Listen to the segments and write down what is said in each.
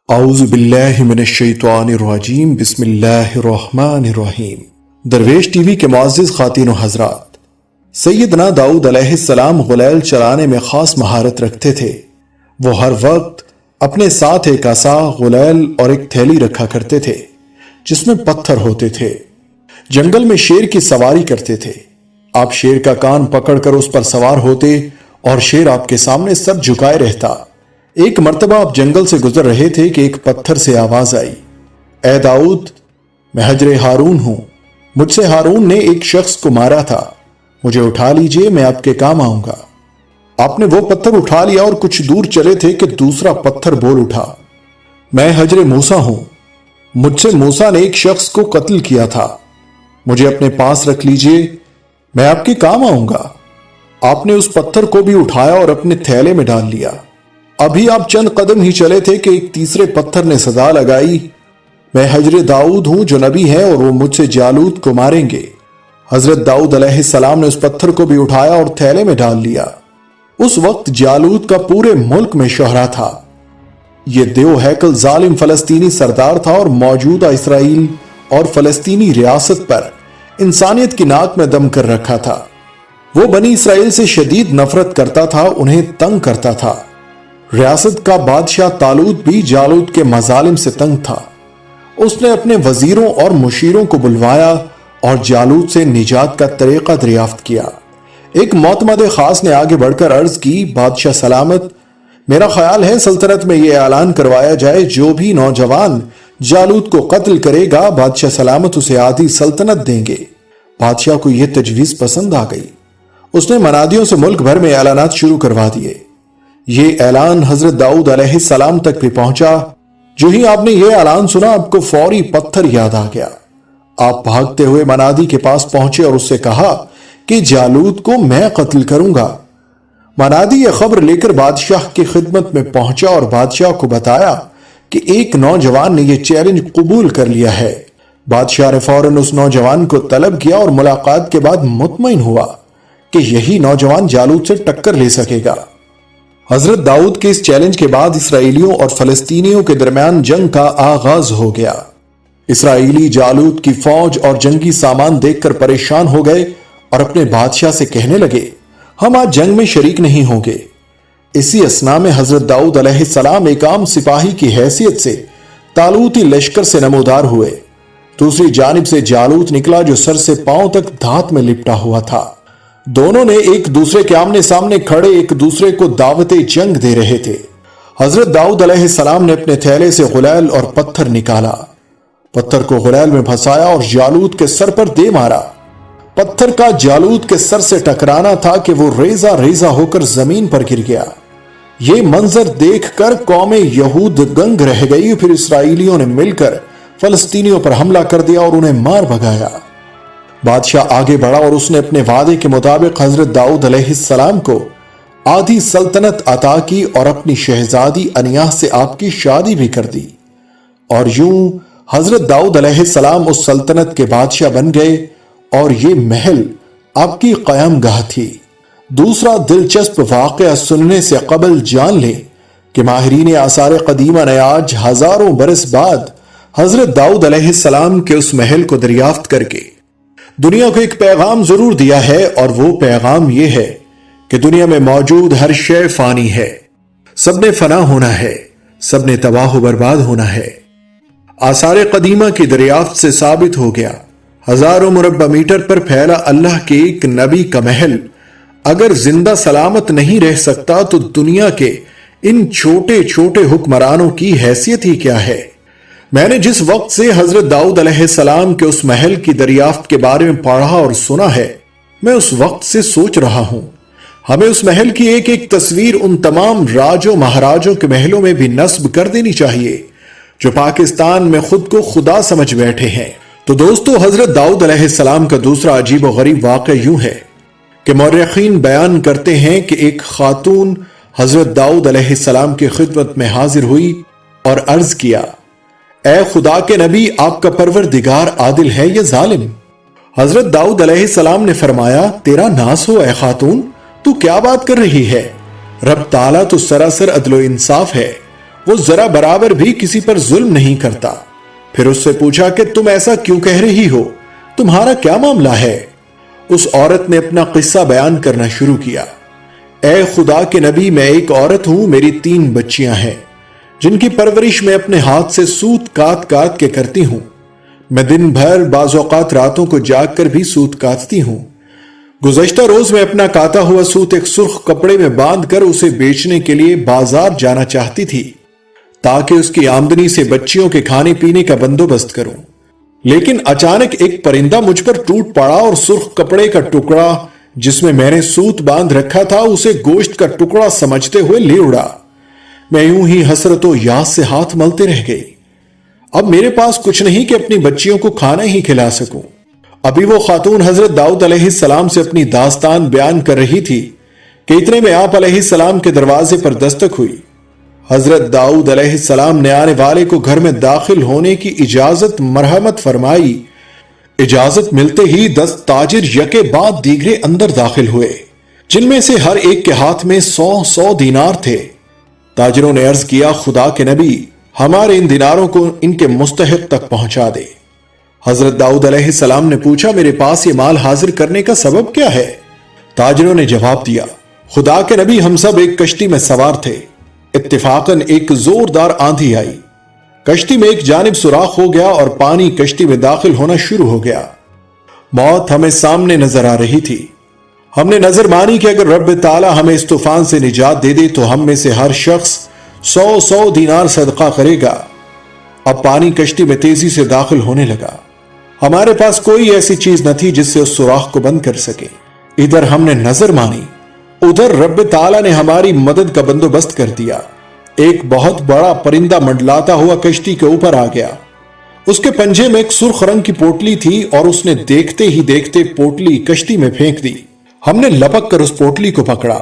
اعوذ باللہ من الشیطان الرجیم بسم اللہ الرحمن الرحیم۔ درویش ٹی وی کے معزز خواتین و حضرات، سیدنا داؤد علیہ السلام غلیل چلانے میں خاص مہارت رکھتے تھے۔ وہ ہر وقت اپنے ساتھ ایک عصا، غلیل اور ایک تھیلی رکھا کرتے تھے جس میں پتھر ہوتے تھے۔ جنگل میں شیر کی سواری کرتے تھے۔ آپ شیر کا کان پکڑ کر اس پر سوار ہوتے اور شیر آپ کے سامنے سر جھکائے رہتا۔ ایک مرتبہ آپ جنگل سے گزر رہے تھے کہ ایک پتھر سے آواز آئی، اے داؤد، میں حجر ہارون ہوں، مجھ سے ہارون نے ایک شخص کو مارا تھا، مجھے اٹھا لیجئے، میں آپ کے کام آؤں گا۔ آپ نے وہ پتھر اٹھا لیا اور کچھ دور چلے تھے کہ دوسرا پتھر بول اٹھا، میں حجر موسیٰ ہوں، مجھ سے موسیٰ نے ایک شخص کو قتل کیا تھا، مجھے اپنے پاس رکھ لیجئے، میں آپ کے کام آؤں گا۔ آپ نے اس پتھر کو بھی اٹھایا اور اپنے تھیلے میں ڈال لیا۔ ابھی آپ چند قدم ہی چلے تھے کہ ایک تیسرے پتھر نے سزا لگائی، میں حجر داؤد ہوں جو نبی ہے اور وہ مجھ سے جالوت کو ماریں گے۔ حضرت داؤد علیہ السلام نے اس پتھر کو بھی اٹھایا اور تھیلے میں ڈال لیا۔ اس وقت جالوت کا پورے ملک میں شہرہ تھا۔ یہ دیو ہیکل ظالم فلسطینی سردار تھا اور موجودہ اسرائیل اور فلسطینی ریاست پر انسانیت کی ناک میں دم کر رکھا تھا۔ وہ بنی اسرائیل سے شدید نفرت کرتا تھا، انہیں تنگ کرتا تھا۔ ریاست کا بادشاہ طالوت بھی جالوت کے مظالم سے تنگ تھا۔ اس نے اپنے وزیروں اور مشیروں کو بلوایا اور جالوت سے نجات کا طریقہ دریافت کیا۔ ایک معتمد خاص نے آگے بڑھ کر عرض کی، بادشاہ سلامت، میرا خیال ہے سلطنت میں یہ اعلان کروایا جائے، جو بھی نوجوان جالوت کو قتل کرے گا بادشاہ سلامت اسے آدھی سلطنت دیں گے۔ بادشاہ کو یہ تجویز پسند آ گئی۔ اس نے منادیوں سے ملک بھر میں اعلانات شروع کروا دیے۔ یہ اعلان حضرت داؤد علیہ السلام تک بھی پہنچا۔ جو ہی آپ نے یہ اعلان سنا، آپ کو فوری پتھر یاد آ گیا۔ آپ بھاگتے ہوئے منادی کے پاس پہنچے اور اس سے کہا کہ جالوت کو میں قتل کروں گا۔ منادی یہ خبر لے کر بادشاہ کی خدمت میں پہنچا اور بادشاہ کو بتایا کہ ایک نوجوان نے یہ چیلنج قبول کر لیا ہے۔ بادشاہ نے فوراً اس نوجوان کو طلب کیا اور ملاقات کے بعد مطمئن ہوا کہ یہی نوجوان جالوت سے ٹکر لے سکے گا۔ حضرت داؤد کے اس چیلنج کے بعد اسرائیلیوں اور فلسطینیوں کے درمیان جنگ کا آغاز ہو گیا۔ اسرائیلی جالوت کی فوج اور جنگی سامان دیکھ کر پریشان ہو گئے اور اپنے بادشاہ سے کہنے لگے، ہم آج جنگ میں شریک نہیں ہوں گے۔ اسی اثنا میں حضرت داؤد علیہ السلام ایک عام سپاہی کی حیثیت سے طالوتی لشکر سے نمودار ہوئے۔ دوسری جانب سے جالوت نکلا جو سر سے پاؤں تک دھات میں لپٹا ہوا تھا۔ دونوں نے ایک دوسرے کے آمنے سامنے کھڑے ایک دوسرے کو دعوت جنگ دے رہے تھے۔ حضرت داؤد علیہ السلام نے اپنے تھیلے سے غلیل اور پتھر نکالا، پتھر کو غلیل میں پھنسایا اور جالوت کے سر پر دے مارا۔ پتھر کا جالوت کے سر سے ٹکرانا تھا کہ وہ ریزہ ریزہ ہو کر زمین پر گر گیا۔ یہ منظر دیکھ کر قوم یہود دنگ رہ گئی۔ پھر اسرائیلیوں نے مل کر فلسطینیوں پر حملہ کر دیا اور انہیں مار بھگایا۔ بادشاہ آگے بڑھا اور اس نے اپنے وعدے کے مطابق حضرت داؤد علیہ السلام کو آدھی سلطنت عطا کی اور اپنی شہزادی انیاہ سے آپ کی شادی بھی کر دی، اور یوں حضرت داؤد علیہ السلام اس سلطنت کے بادشاہ بن گئے اور یہ محل آپ کی قیام گاہ تھی۔ دوسرا دلچسپ واقعہ سننے سے قبل جان لیں کہ ماہرین آثار قدیمہ نے آج ہزاروں برس بعد حضرت داؤد علیہ السلام کے اس محل کو دریافت کر کے دنیا کو ایک پیغام ضرور دیا ہے، اور وہ پیغام یہ ہے کہ دنیا میں موجود ہر شے فانی ہے، سب نے فنا ہونا ہے، سب نے تباہ و برباد ہونا ہے۔ آثار قدیمہ کی دریافت سے ثابت ہو گیا، ہزاروں مربع میٹر پر پھیلا اللہ کے ایک نبی کا محل اگر زندہ سلامت نہیں رہ سکتا تو دنیا کے ان چھوٹے چھوٹے حکمرانوں کی حیثیت ہی کیا ہے۔ میں نے جس وقت سے حضرت داؤد علیہ السلام کے اس محل کی دریافت کے بارے میں پڑھا اور سنا ہے، میں اس وقت سے سوچ رہا ہوں، ہمیں اس محل کی ایک ایک تصویر ان تمام راجوں مہاراجوں کے محلوں میں بھی نصب کر دینی چاہیے جو پاکستان میں خود کو خدا سمجھ بیٹھے ہیں۔ تو دوستو، حضرت داؤد علیہ السلام کا دوسرا عجیب و غریب واقعہ یوں ہے کہ مورخین بیان کرتے ہیں کہ ایک خاتون حضرت داؤد علیہ السلام کی خدمت میں حاضر ہوئی اور عرض کیا، اے خدا کے نبی، آپ کا پروردگار عادل ہے یا ظالم؟ حضرت داؤد علیہ السلام نے فرمایا، تیرا ناس ہو اے خاتون، تو کیا بات کر رہی ہے؟ رب تعالیٰ تو سراسر عدل و انصاف ہے، وہ ذرا برابر بھی کسی پر ظلم نہیں کرتا۔ پھر اس سے پوچھا کہ تم ایسا کیوں کہہ رہی ہو؟ تمہارا کیا معاملہ ہے؟ اس عورت نے اپنا قصہ بیان کرنا شروع کیا۔ اے خدا کے نبی، میں ایک عورت ہوں، میری 3 بچیاں ہیں جن کی پرورش میں اپنے ہاتھ سے سوت کاٹ کاٹ کے کرتی ہوں۔ میں دن بھر بعض اوقات راتوں کو جاگ کر بھی سوت کاٹتی ہوں۔ گزشتہ روز میں اپنا کاتا ہوا سوت ایک سرخ کپڑے میں باندھ کر اسے بیچنے کے لیے بازار جانا چاہتی تھی تاکہ اس کی آمدنی سے بچیوں کے کھانے پینے کا بندوبست کروں، لیکن اچانک ایک پرندہ مجھ پر ٹوٹ پڑا اور سرخ کپڑے کا ٹکڑا جس میں میں نے سوت باندھ رکھا تھا اسے گوشت کا ٹکڑا سمجھتے ہوئے لے اڑا۔ میں یوں ہی حسرت و یاس سے ہاتھ ملتے رہ گئی۔ اب میرے پاس کچھ نہیں کہ اپنی بچیوں کو کھانا ہی کھلا سکوں۔ ابھی وہ خاتون حضرت داؤد علیہ السلام سے اپنی داستان بیان کر رہی تھی کہ اتنے میں آپ علیہ السلام کے دروازے پر دستک ہوئی۔ حضرت داؤد علیہ السلام نے آنے والے کو گھر میں داخل ہونے کی اجازت مرحمت فرمائی۔ اجازت ملتے ہی 10 تاجر یکے بعد دیگرے اندر داخل ہوئے، جن میں سے ہر ایک کے ہاتھ میں 100 دینار تھے۔ تاجروں نے عرض کیا، خدا کے نبی، ہمارے ان دیناروں کو ان کے مستحق تک پہنچا دے۔ حضرت داؤد علیہ السلام نے پوچھا، میرے پاس یہ مال حاضر کرنے کا سبب کیا ہے؟ تاجروں نے جواب دیا، خدا کے نبی، ہم سب ایک کشتی میں سوار تھے، اتفاقاً ایک زوردار آندھی آئی، کشتی میں ایک جانب سوراخ ہو گیا اور پانی کشتی میں داخل ہونا شروع ہو گیا۔ موت ہمیں سامنے نظر آ رہی تھی۔ ہم نے نظر مانی کہ اگر رب تعالی ہمیں اس طوفان سے نجات دے دے تو ہم میں سے ہر شخص 100 دینار صدقہ کرے گا۔ اب پانی کشتی میں تیزی سے داخل ہونے لگا۔ ہمارے پاس کوئی ایسی چیز نہ تھی جس سے اس سوراخ کو بند کر سکے۔ ادھر ہم نے نظر مانی، ادھر رب تعالی نے ہماری مدد کا بندوبست کر دیا۔ ایک بہت بڑا پرندہ منڈلاتا ہوا کشتی کے اوپر آ گیا۔ اس کے پنجے میں ایک سرخ رنگ کی پوٹلی تھی اور اس نے دیکھتے ہی دیکھتے پوٹلی کشتی میں پھینک دی۔ ہم نے لپک کر اس پوٹلی کو پکڑا،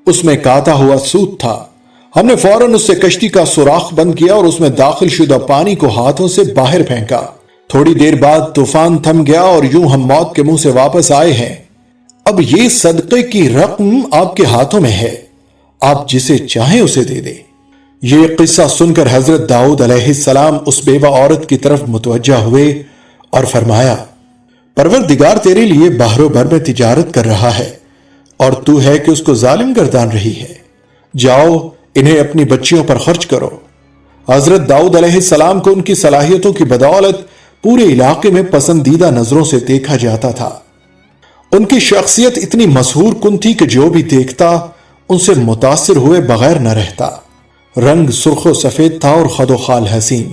اس میں کاتا ہوا سوت تھا۔ ہم نے فوراً اس سے کشتی کا سوراخ بند کیا اور اس میں داخل شدہ پانی کو ہاتھوں سے باہر پھینکا۔ تھوڑی دیر بعد طوفان تھم گیا اور یوں ہم موت کے منہ سے واپس آئے ہیں۔ اب یہ صدقے کی رقم آپ کے ہاتھوں میں ہے، آپ جسے چاہیں اسے دے دیں۔ یہ قصہ سن کر حضرت داؤد علیہ السلام اس بیوہ عورت کی طرف متوجہ ہوئے اور فرمایا، پروردگار تیرے لیے بحر و بر میں تجارت کر رہا ہے اور تو ہے کہ اس کو ظالم گردان رہی ہے۔ جاؤ انہیں اپنی بچیوں پر خرچ کرو۔ حضرت داؤد علیہ السلام کو ان کی صلاحیتوں کی بدولت پورے علاقے میں پسندیدہ نظروں سے دیکھا جاتا تھا۔ ان کی شخصیت اتنی مسحور کن تھی کہ جو بھی دیکھتا ان سے متاثر ہوئے بغیر نہ رہتا۔ رنگ سرخ و سفید تھا اور خد و خال حسین،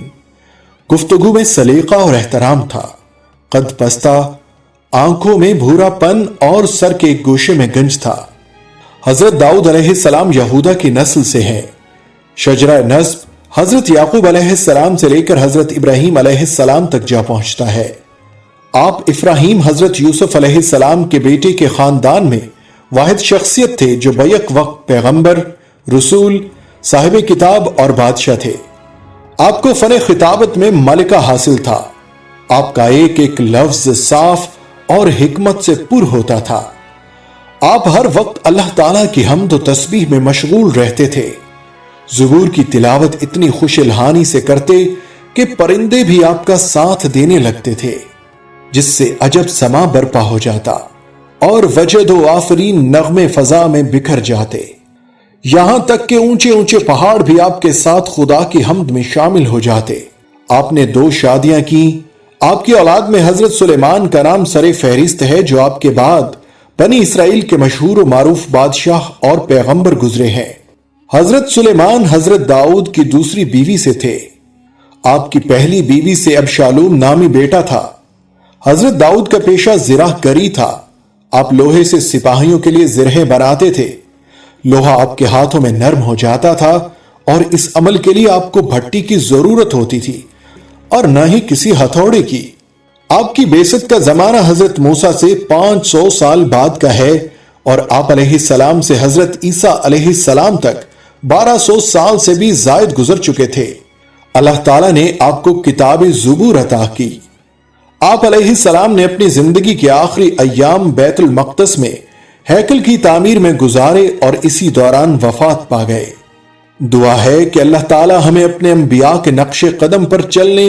گفتگو میں سلیقہ اور احترام تھا، قد پستہ، آنکھوں میں بھورا پن اور سر کے ایک گوشے میں گنج تھا۔ حضرت داؤد علیہ السلام یہودا کی نسل سے ہیں۔ شجرہ نسب حضرت یعقوب علیہ السلام سے لے کر حضرت ابراہیم علیہ السلام تک جا پہنچتا ہے۔ آپ افراہیم حضرت یوسف علیہ السلام کے بیٹے کے خاندان میں واحد شخصیت تھے جو بیک وقت پیغمبر، رسول، صاحب کتاب اور بادشاہ تھے۔ آپ کو فن خطابت میں ملکہ حاصل تھا۔ آپ کا ایک ایک لفظ صاف اور حکمت سے پر ہوتا تھا۔ آپ ہر وقت اللہ تعالیٰ کی حمد و تسبیح میں مشغول رہتے تھے۔ زبور کی تلاوت اتنی خوش الحانی سے کرتے کہ پرندے بھی آپ کا ساتھ دینے لگتے تھے، جس سے عجب سما برپا ہو جاتا اور وجد و آفرین نغمے فضا میں بکھر جاتے، یہاں تک کہ اونچے اونچے پہاڑ بھی آپ کے ساتھ خدا کی حمد میں شامل ہو جاتے۔ آپ نے 2 شادیاں کی۔ آپ کی اولاد میں حضرت سلیمان کا نام سر فہرست ہے، جو آپ کے بعد بنی اسرائیل کے مشہور و معروف بادشاہ اور پیغمبر گزرے ہیں۔ حضرت سلیمان حضرت داؤد کی دوسری بیوی سے تھے۔ آپ کی پہلی بیوی سے ابشالوم نامی بیٹا تھا۔ حضرت داؤد کا پیشہ زرہ گری تھا۔ آپ لوہے سے سپاہیوں کے لیے زرہیں بناتے تھے۔ لوہا آپ کے ہاتھوں میں نرم ہو جاتا تھا اور اس عمل کے لیے آپ کو بھٹی کی ضرورت ہوتی تھی اور نہ ہی کسی ہتھوڑے کی۔ آپ کی بعثت کا زمانہ حضرت موسیٰ سے 500 سال بعد کا ہے اور آپ علیہ السلام سے حضرت عیسیٰ علیہ السلام تک 1200 سال سے بھی زائد گزر چکے تھے۔ اللہ تعالیٰ نے آپ کو کتاب زبور عطا کی۔ آپ علیہ السلام نے اپنی زندگی کے آخری ایام بیت المقدس میں ہیکل کی تعمیر میں گزارے اور اسی دوران وفات پا گئے۔ دعا ہے کہ اللہ تعالی ہمیں اپنے انبیاء کے نقش قدم پر چلنے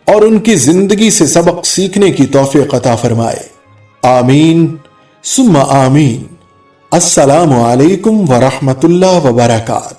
اور ان کی زندگی سے سبق سیکھنے کی توفیق عطا فرمائے۔ آمین ثم آمین۔ السلام علیکم ورحمۃ اللہ وبرکاتہ۔